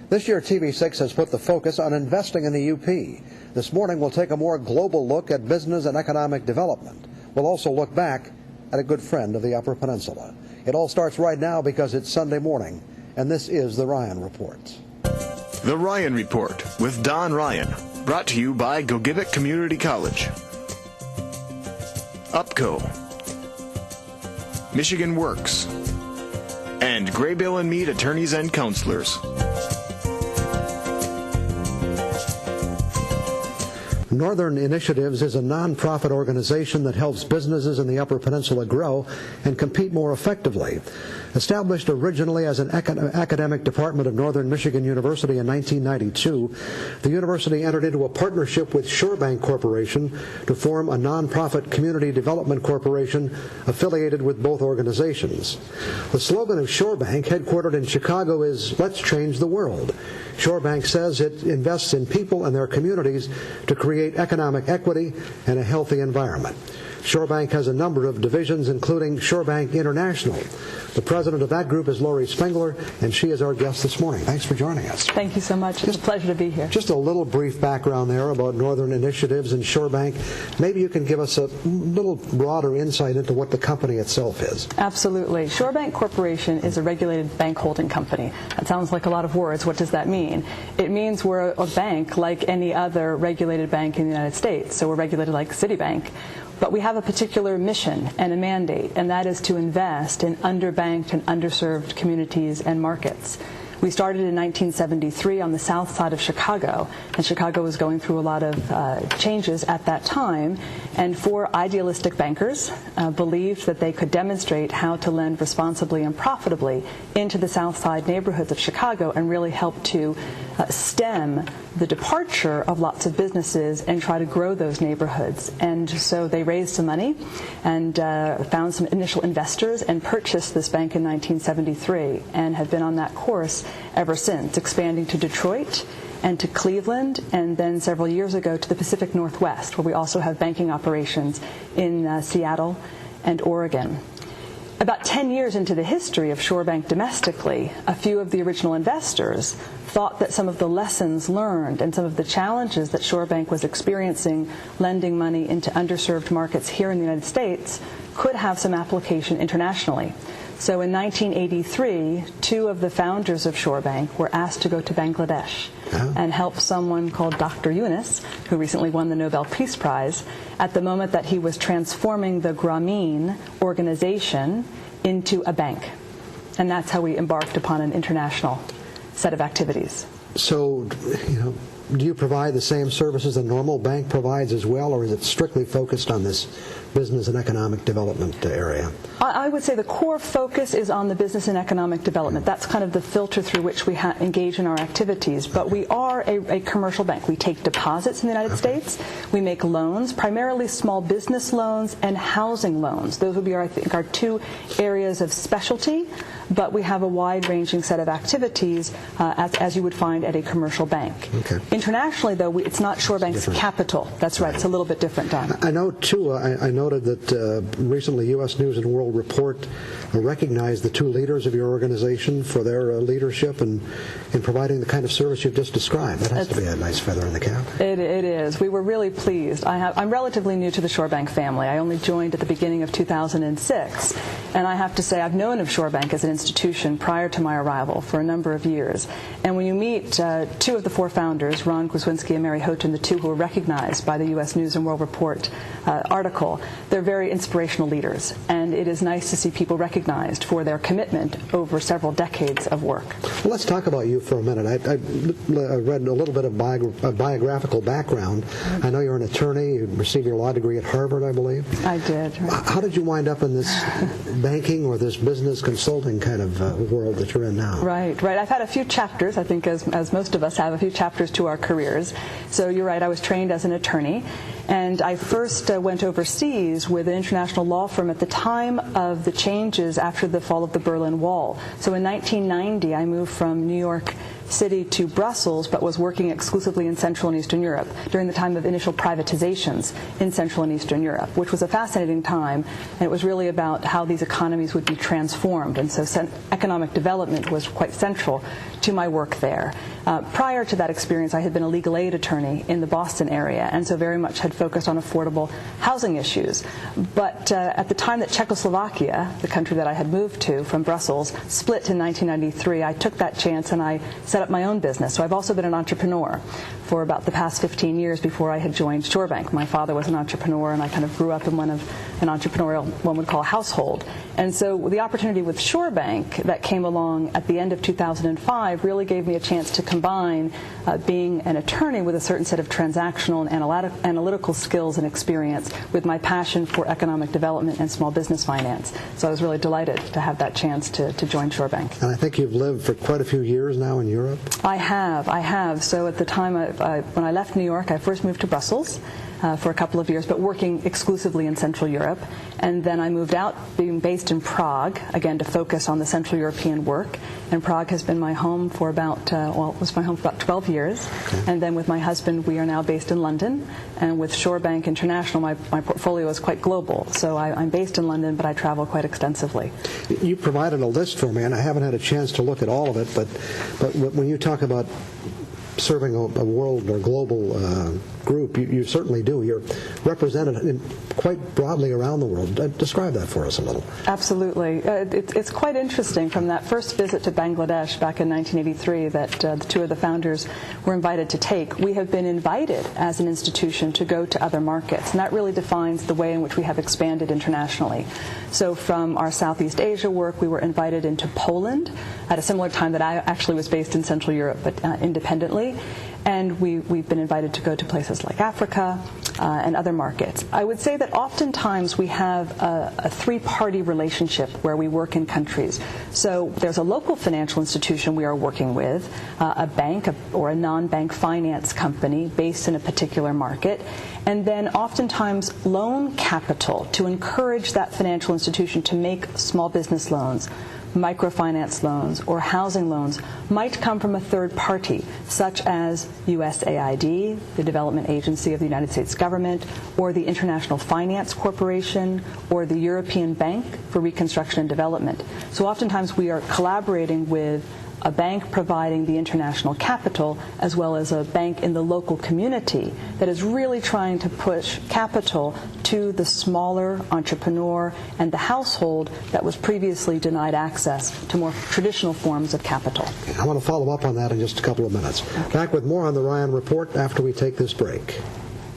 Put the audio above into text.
This year, TV6 has put the focus on investing in the UP. This morning, we'll take a more global look at business and economic development. We'll also look back at a good friend of the Upper Peninsula. It all starts right now because it's Sunday morning, and this is the Ryan Report. The Ryan Report with Don Ryan, brought to you by Gogebic Community College, UPCO, Michigan Works, and Graybill and Mead Attorneys and Counselors. Northern Initiatives is a nonprofit organization that helps businesses in the Upper Peninsula grow and compete more effectively. Established originally as an academic department of Northern Michigan University in 1992, the university entered into a partnership with ShoreBank Corporation to form a nonprofit community development corporation affiliated with both organizations. The slogan of ShoreBank, headquartered in Chicago, is "Let's change the world." ShoreBank says it invests in people and their communities to create economic equity and a healthy environment. ShoreBank has a number of divisions, including ShoreBank International. The president of that group is Laurie Spengler, and she is our guest this morning. Thanks for joining us. Thank you so much. It's a pleasure to be here. Just a little brief background there about Northern Initiatives and ShoreBank. Maybe you can give us a little broader insight into what the company itself is. Absolutely. ShoreBank Corporation is a regulated bank holding company. That sounds like a lot of words. What does that mean? It means we're a bank like any other regulated bank in the United States. So we're regulated like Citibank. But we have a particular mission and a mandate, and that is to invest in underbanked and underserved communities and markets. We started in 1973 on the south side of Chicago, and Chicago was going through a lot of changes at that time, and four idealistic bankers believed that they could demonstrate how to lend responsibly and profitably into the south side neighborhoods of Chicago and really help to stem the departure of lots of businesses and try to grow those neighborhoods. And so they raised some money and found some initial investors and purchased this bank in 1973 and have been on that course ever since, expanding to Detroit and to Cleveland, and then several years ago to the Pacific Northwest, where we also have banking operations in Seattle and Oregon. About 10 years into the history of ShoreBank domestically, a few of the original investors thought that some of the lessons learned and some of the challenges that ShoreBank was experiencing lending money into underserved markets here in the United States could have some application internationally. So in 1983, two of the founders of ShoreBank were asked to go to Bangladesh and help someone called Dr. Yunus, who recently won the Nobel Peace Prize, at the moment that he was transforming the Grameen organization into a bank. And that's how we embarked upon an international set of activities. So, do you provide the same services a normal bank provides as well, or is it strictly focused on this business and economic development area? I would say the core focus is on the business and economic development. That's kind of the filter through which we engage in our activities. But we are a commercial bank. We take deposits in the United States. We make loans, primarily small business loans and housing loans. Those would be, I think, our two areas of specialty. But we have a wide-ranging set of activities, as you would find at a commercial bank. Okay. Internationally, though, it's not ShoreBank's capital. That's right. It's a little bit different, Don. I know, too, I noted that recently U.S. News and World Report recognized the two leaders of your organization for their leadership in providing the kind of service you've just described. That has to be a nice feather in the cap. It is. We were really pleased. I'm relatively new to the ShoreBank family. I only joined at the beginning of 2006. And I have to say I've known of ShoreBank as an institution prior to my arrival for a number of years. And when you meet two of the four founders, Ron Guzwinski and Mary Houghton, the two who were recognized by the U.S. News and World Report article, they're very inspirational leaders. And it is nice to see people recognized for their commitment over several decades of work. Well, let's talk about you for a minute. I read a little bit of biographical background. I know you're an attorney. You received your law degree at Harvard, I believe. I did. Right. How did you wind up in this banking or this business consulting kind of world that you're in now? Right. I've had a few chapters, I think, as most of us have, a few chapters to our careers. So you're right, I was trained as an attorney. And I first went overseas with an international law firm at the time of the changes after the fall of the Berlin Wall. So in 1990, I moved from New York city to Brussels, but was working exclusively in Central and Eastern Europe during the time of initial privatizations in Central and Eastern Europe, which was a fascinating time, and it was really about how these economies would be transformed. And so economic development was quite central to my work there. Prior to that experience, I had been a legal aid attorney in the Boston area, and so very much had focused on affordable housing issues. But at the time that Czechoslovakia, the country that I had moved to from Brussels, split in 1993, I took that chance and I set up my own business. So I've also been an entrepreneur for about the past 15 years before I had joined ShoreBank. My father was an entrepreneur, and I kind of grew up in an entrepreneurial, one would call, household. And so the opportunity with ShoreBank that came along at the end of 2005 really gave me a chance to combine being an attorney with a certain set of transactional and analytical skills and experience with my passion for economic development and small business finance. So I was really delighted to have that chance to join ShoreBank. And I think you've lived for quite a few years now in Europe? I have. So at the time when I left New York, I first moved to Brussels for a couple of years, but working exclusively in Central Europe. And then I moved out, being based in Prague, again to focus on the Central European work. And Prague has been my home for about, it was my home for about 12 years. Okay. And then with my husband, we are now based in London. And with ShoreBank International, my portfolio is quite global. So I'm based in London, but I travel quite extensively. You provided a list for me, and I haven't had a chance to look at all of it, but when you talk about serving a world or global group, you certainly do. You're represented quite broadly around the world. Describe that for us a little. Absolutely. It's quite interesting. From that first visit to Bangladesh back in 1983 that the two of the founders were invited to take, we have been invited as an institution to go to other markets, and that really defines the way in which we have expanded internationally. So from our Southeast Asia work, we were invited into Poland at a similar time that I actually was based in Central Europe, but independently. And we've been invited to go to places like Africa and other markets. I would say that oftentimes we have a three-party relationship where we work in countries. So there's a local financial institution we are working with, a bank or a non-bank finance company based in a particular market, and then oftentimes loan capital to encourage that financial institution to make small business loans, microfinance loans, or housing loans might come from a third party, such as USAID, the development agency of the United States government, or the International Finance Corporation, or the European Bank for Reconstruction and Development. So oftentimes we are collaborating with a bank providing the international capital, as well as a bank in the local community that is really trying to push capital to the smaller entrepreneur and the household that was previously denied access to more traditional forms of capital. I want to follow up on that in just a couple of minutes. Okay. Back with more on the Ryan Report after we take this break.